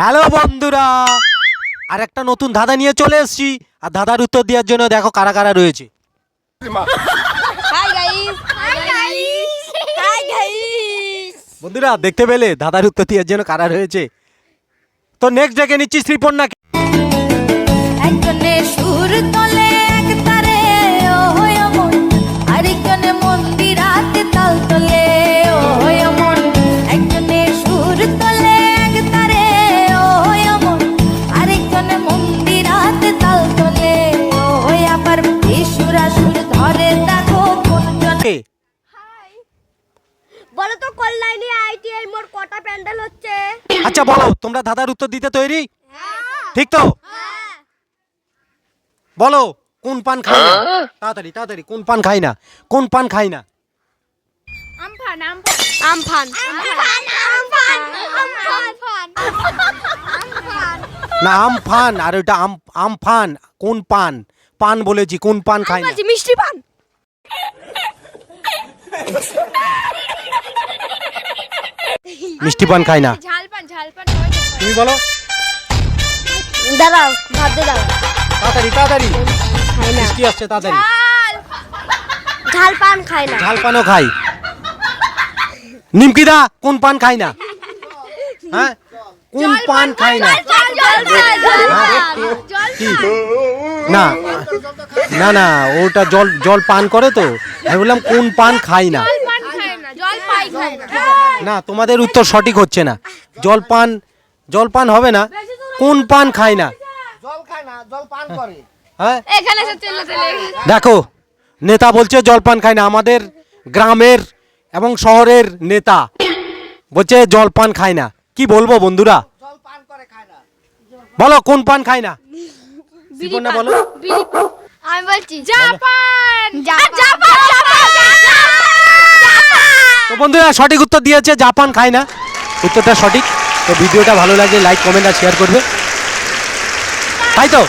Hello বন্ধুরা, আর একটা নতুন ধাঁধা নিয়ে চলে এসেছি। আর ধাঁধার উত্তর দেওয়ার জন্য দেখো কারা কারা রয়েছে। বন্ধুরা দেখতে পেলে ধাঁধার উত্তর দেওয়ার জন্য কারা রয়েছে। তো নেক্সট ডেকে নিচ্ছি শ্রীপর্ণাকে। একজনে সুর তোলে এক তারে ও হয় মন, আরেকজনে মন্দিরাতে তাল তোলে ও হয় মন। একজনে সুর তোলে এক তারে ও হয় মন, আরেকজনে মন্দিরাতে তাল তোলে ও হয় আবার বিশুরা সুর ধরে দেখো কোনজন। বলো তো কল্যাণী আইটিআই মোর কটা প্যান্ডেল হচ্ছে? আচ্ছা বলো, তোমরা ধাঁধার উত্তর দিতে তৈরি? ঠিক তো? বলো কোন পান খাই না? তাড়াতাড়ি তাড়াতাড়ি, কোন পান খাই না? কোন পান খাই না? আমফান আমফান না আমফান, আর ওটা আমফান। কোন পান? পান বলেছি, কোন পান খাই না? মিষ্টি পান। মিষ্টি পান খাই না। ঝালপান তুমি বলো দাঁড়াও, ভাবতে দাও। তাড়াতাড়ি তাড়াতাড়ি, খাই না। মিষ্টি আসছে তাড়াতাড়ি। ঝালপান খাই না। ঝাল পানও খাই। নিমকিদা কোন পান খাই না? হ্যাঁ, কোন পান খাই না? কি? না না না, ওটা জল জল পান করে তো। আমি বললাম কোন পান খাই না। না, তোমাদের উত্তর সঠিক হচ্ছে না। জলপান জলপান হবে না, কোন পান খায় না? জল খায় না, জল পান করে। হ্যাঁ, এখানে এসে চলে দেখো নেতা বলছে জলপান খায় না। আমাদের গ্রামের এবং শহরের নেতা বলছে জলপান খায় না। কি বলবো বন্ধুরা? জল পান করে, খায় না। বলো কোন পান খায় না? জীবনে বলো। আমি বলছি জাপান। জাপান তো বন্ধুরা সঠিক উত্তর দিয়েছে, জাপান খায় না। উত্তরটা সঠিক। তো ভিডিওটা ভালো লাগে লাইক কমেন্ট আর শেয়ার করবে, তাই তো?